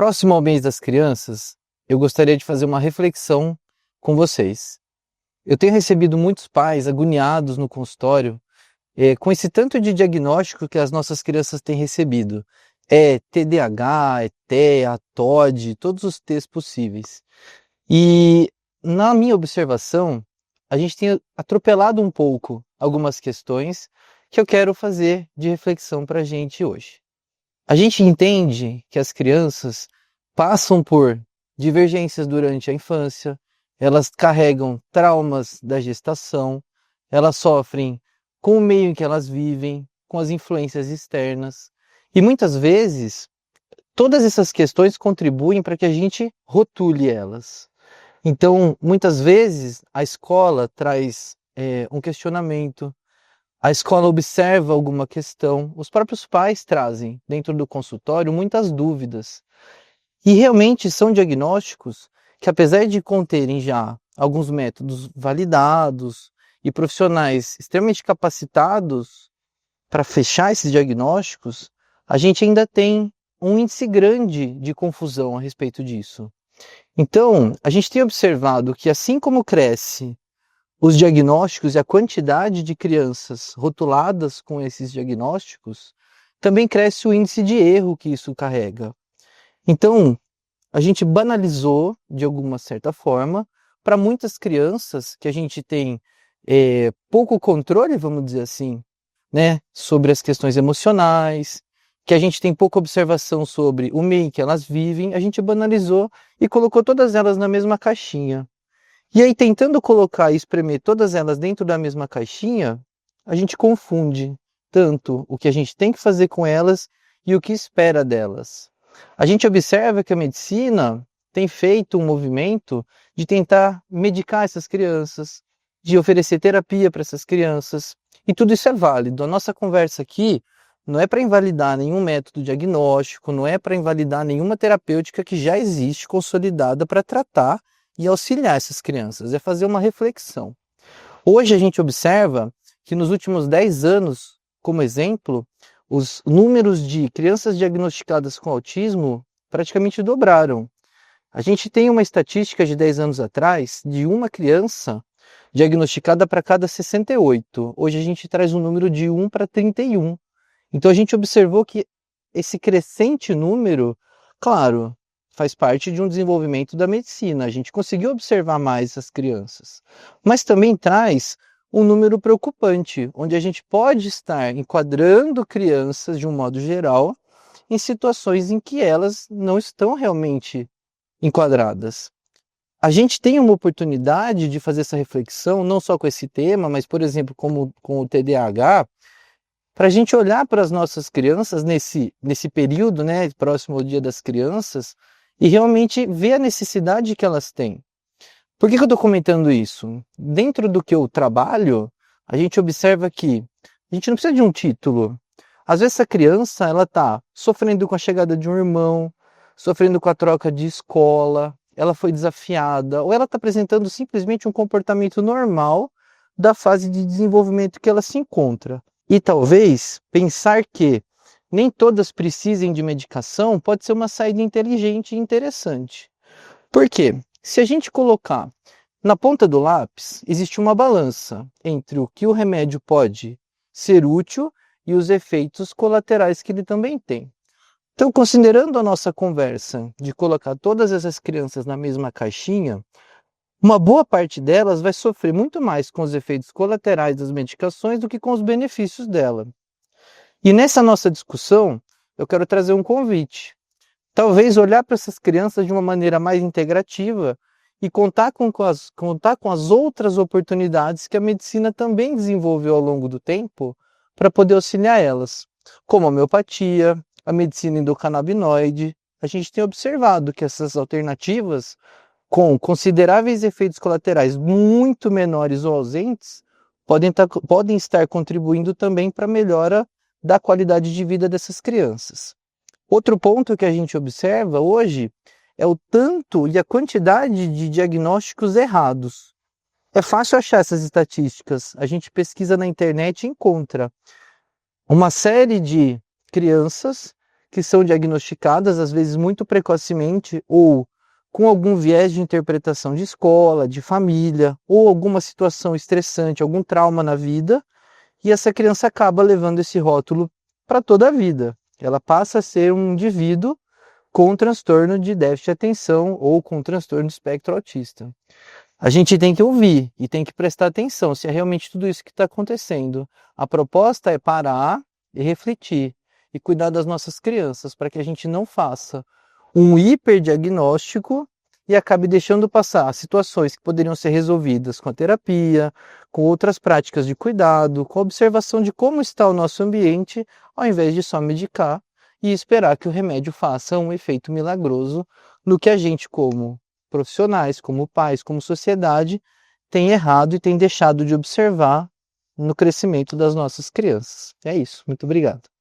Próximo ao mês das crianças, eu gostaria de fazer uma reflexão com vocês. Eu tenho recebido muitos pais agoniados no consultório com esse tanto de diagnóstico que as nossas crianças têm recebido. É TDAH, é TEA, TOD, todos os T's possíveis. E na minha observação, a gente tem atropelado um pouco algumas questões que eu quero fazer de reflexão para a gente hoje. A gente entende que as crianças passam por divergências durante a infância, elas carregam traumas da gestação, elas sofrem com o meio em que elas vivem, com as influências externas. E muitas vezes, todas essas questões contribuem para que a gente rotule elas. Então, muitas vezes, a escola traz um questionamento, a escola observa alguma questão, os próprios pais trazem dentro do consultório muitas dúvidas. E realmente são diagnósticos que, apesar de conterem já alguns métodos validados e profissionais extremamente capacitados para fechar esses diagnósticos, a gente ainda tem um índice grande de confusão a respeito disso. Então, a gente tem observado que assim como cresce os diagnósticos e a quantidade de crianças rotuladas com esses diagnósticos, também cresce o índice de erro que isso carrega. Então, a gente banalizou, de alguma certa forma, para muitas crianças que a gente tem pouco controle, vamos dizer assim, né, sobre as questões emocionais, que a gente tem pouca observação sobre o meio em que elas vivem, a gente banalizou e colocou todas elas na mesma caixinha. E aí, tentando colocar e espremer todas elas dentro da mesma caixinha, a gente confunde tanto o que a gente tem que fazer com elas e o que espera delas. A gente observa que a medicina tem feito um movimento de tentar medicar essas crianças, de oferecer terapia para essas crianças, e tudo isso é válido. A nossa conversa aqui não é para invalidar nenhum método diagnóstico, não é para invalidar nenhuma terapêutica que já existe consolidada para tratar e auxiliar essas crianças, é fazer uma reflexão. Hoje a gente observa que nos últimos 10 anos, como exemplo, os números de crianças diagnosticadas com autismo praticamente dobraram. A gente tem uma estatística de 10 anos atrás de uma criança diagnosticada para cada 68. Hoje a gente traz um número de 1 para 31. Então a gente observou que esse crescente número, claro, faz parte de um desenvolvimento da medicina. A gente conseguiu observar mais essas crianças. Mas também traz um número preocupante, onde a gente pode estar enquadrando crianças, de um modo geral, em situações em que elas não estão realmente enquadradas. A gente tem uma oportunidade de fazer essa reflexão, não só com esse tema, mas, por exemplo, como com o TDAH, para a gente olhar para as nossas crianças nesse período, né, próximo ao Dia das Crianças, e realmente ver a necessidade que elas têm. Por que eu estou comentando isso? Dentro do que eu trabalho, a gente observa que a gente não precisa de um título. Às vezes essa criança está sofrendo com a chegada de um irmão, sofrendo com a troca de escola, ela foi desafiada, ou ela está apresentando simplesmente um comportamento normal da fase de desenvolvimento que ela se encontra. E talvez pensar que nem todas precisem de medicação pode ser uma saída inteligente e interessante. Por quê? Se a gente colocar na ponta do lápis, existe uma balança entre o que o remédio pode ser útil e os efeitos colaterais que ele também tem. Então, considerando a nossa conversa de colocar todas essas crianças na mesma caixinha, uma boa parte delas vai sofrer muito mais com os efeitos colaterais das medicações do que com os benefícios dela. E nessa nossa discussão, eu quero trazer um convite. Talvez olhar para essas crianças de uma maneira mais integrativa e contar com as outras oportunidades que a medicina também desenvolveu ao longo do tempo para poder auxiliar elas, como a homeopatia, a medicina endocannabinoide. A gente tem observado que essas alternativas, com consideráveis efeitos colaterais muito menores ou ausentes, podem estar contribuindo também para a melhora da qualidade de vida dessas crianças. Outro ponto que a gente observa hoje é o tanto e a quantidade de diagnósticos errados. É fácil achar essas estatísticas. A gente pesquisa na internet e encontra uma série de crianças que são diagnosticadas, às vezes muito precocemente, ou com algum viés de interpretação de escola, de família, ou alguma situação estressante, algum trauma na vida, e essa criança acaba levando esse rótulo para toda a vida. Ela passa a ser um indivíduo com transtorno de déficit de atenção ou com transtorno do espectro autista. A gente tem que ouvir e tem que prestar atenção se é realmente tudo isso que está acontecendo. A proposta é parar e refletir e cuidar das nossas crianças para que a gente não faça um hiperdiagnóstico e acabe deixando passar situações que poderiam ser resolvidas com a terapia, com outras práticas de cuidado, com a observação de como está o nosso ambiente, ao invés de só medicar e esperar que o remédio faça um efeito milagroso no que a gente, como profissionais, como pais, como sociedade, tem errado e tem deixado de observar no crescimento das nossas crianças. É isso. Muito obrigado.